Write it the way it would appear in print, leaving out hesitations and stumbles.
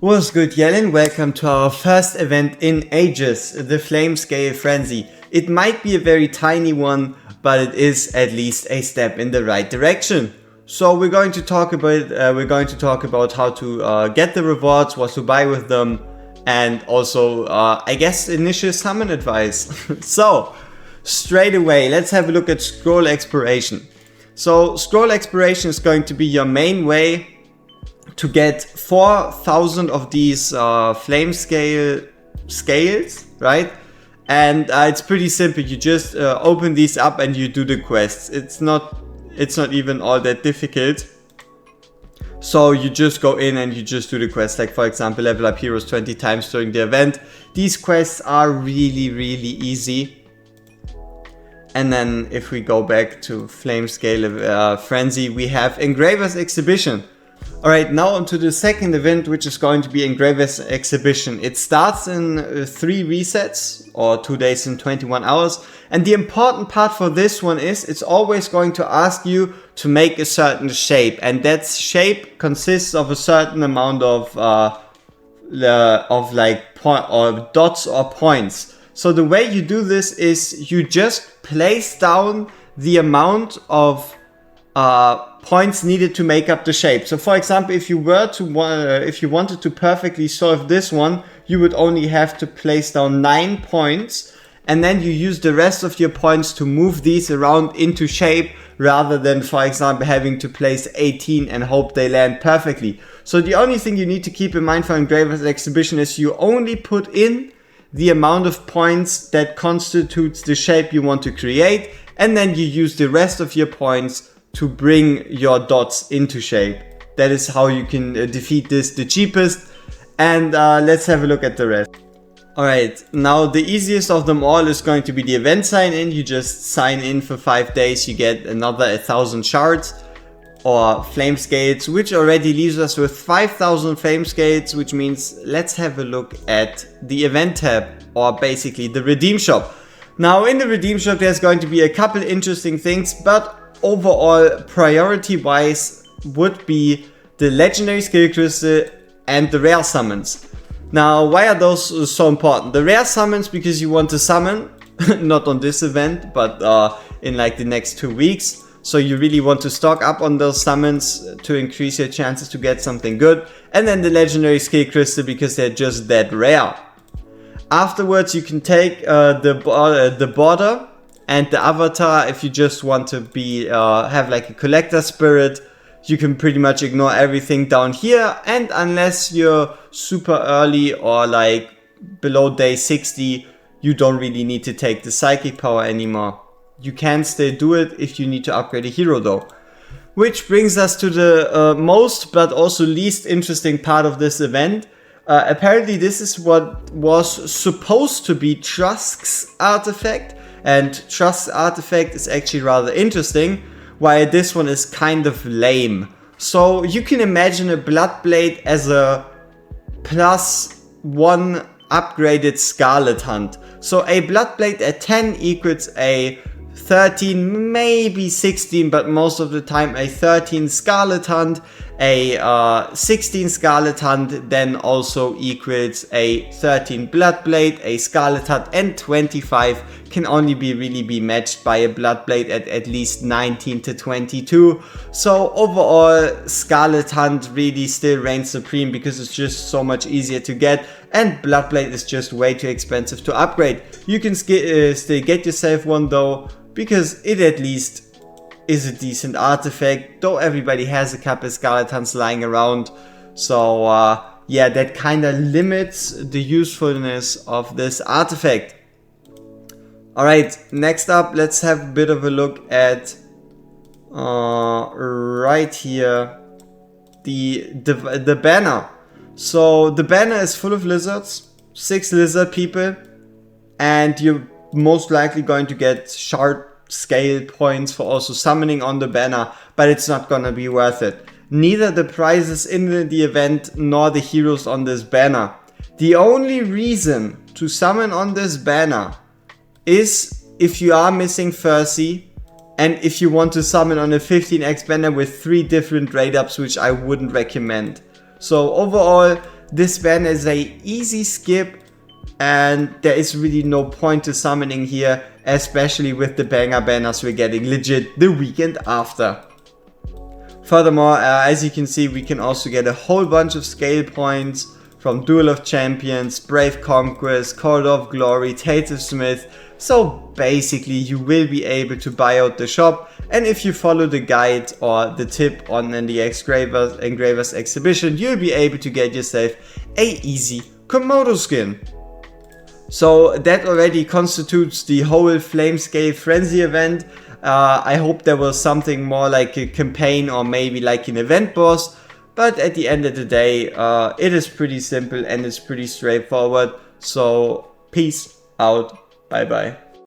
What's good, Yellen? Welcome to our first event in ages, the FLAMESCALE Frenzy. It might be a very tiny one, but it is at least a step in the right direction. So we're going to talk about how to get the rewards, what to buy with them, and also I guess initial summon advice. So straight away, let's have a look at scroll exploration. So scroll exploration is going to be your main way to get 4,000 of these FLAMESCALE scales, right? And it's pretty simple. You just open these up and you do the quests. It's not even all that difficult. So you just go in and you just do the quests. Like for example, level up heroes 20 times during the event. These quests are really easy. And then if we go back to FLAMESCALE Frenzy, we have Engra Exhibition. Alright, now on to the second event, which is going to be Engra Exhibition. It starts in 3 resets, or 2 days and 21 hours. And the important part for this one is, it's always going to ask you to make a certain shape. And that shape consists of a certain amount of dots or points. So the way you do this is you just place down the amount of points needed to make up the shape. So for example, if you wanted to perfectly solve this one, you would only have to place down 9 points, and then you use the rest of your points to move these around into shape, rather than, for example, having to place 18 and hope they land perfectly. So the only thing you need to keep in mind for Engra Exhibition is you only put in the amount of points that constitutes the shape you want to create, and then you use the rest of your points to bring your dots into shape. That is how you can defeat this the cheapest. And let's have a look at the rest. Alright, now the easiest of them all is going to be the event sign in. You just sign in for 5 days, you get another 1,000 shards or flame scales, which already leaves us with 5,000 flame scales, which means let's have a look at the event tab, or basically the redeem shop. Now in the redeem shop there's going to be a couple interesting things, but overall priority wise would be the legendary skill crystal and the rare summons. Now why are those so important? The rare summons because you want to summon, not on this event, but in like the next 2 weeks. So you really want to stock up on those summons to increase your chances to get something good. And then the legendary skill crystal because they're just that rare. Afterwards you can take the border and the avatar. If you just want to be have like a collector spirit, you can pretty much ignore everything down here. And unless you're super early or like below day 60, you don't really need to take the psychic power anymore. You can still do it if you need to upgrade a hero though. Which brings us to the most but also least interesting part of this event. Apparently this is what was supposed to be Trusk's artifact. And Trusk's artifact is actually rather interesting, while this one is kind of lame. So you can imagine a Bloodblade as a +1 upgraded Scarlet Hunt. So a Bloodblade at 10 equals a 13, maybe 16, but most of the time a 13 Scarlet Hunt. A 16 Scarlet Hunt then also equals a 13 Bloodblade. A Scarlet Hunt and 25 can only really be matched by a Bloodblade at least 19 to 22. So overall Scarlet Hunt really still reigns supreme because it's just so much easier to get, and Bloodblade is just way too expensive to upgrade. You can still get yourself one though, because it at least is a decent artifact, though everybody has a couple Scarlet Hunts lying around. So yeah, that kind of limits the usefulness of this artifact. Alright, next up let's have a bit of a look at right here the banner. So the banner is full of lizards, 6 lizard people, and you're most likely going to get shard scale points for also summoning on the banner, but it's not gonna be worth it. Neither the prizes in the event nor the heroes on this banner. The only reason to summon on this banner is if you are missing Fercy and if you want to summon on a 15x banner with 3 different raid ups, which I wouldn't recommend. So overall, This banner is a easy skip, and there is really no point to summoning here, especially with the banger banners we're getting legit the weekend after. Furthermore, as you can see, we can also get a whole bunch of scale points from Duel of Champions, Brave Conquest, Call of Glory, Tales of Smith. So basically you will be able to buy out the shop, and if you follow the guide or the tip on the Engravers Exhibition, you'll be able to get yourself a easy Komodo skin. So that already constitutes the whole Flamescale Frenzy event. I hope there was something more like a campaign or maybe like an event boss, but at the end of the day, it is pretty simple and it's pretty straightforward. So peace out, bye bye.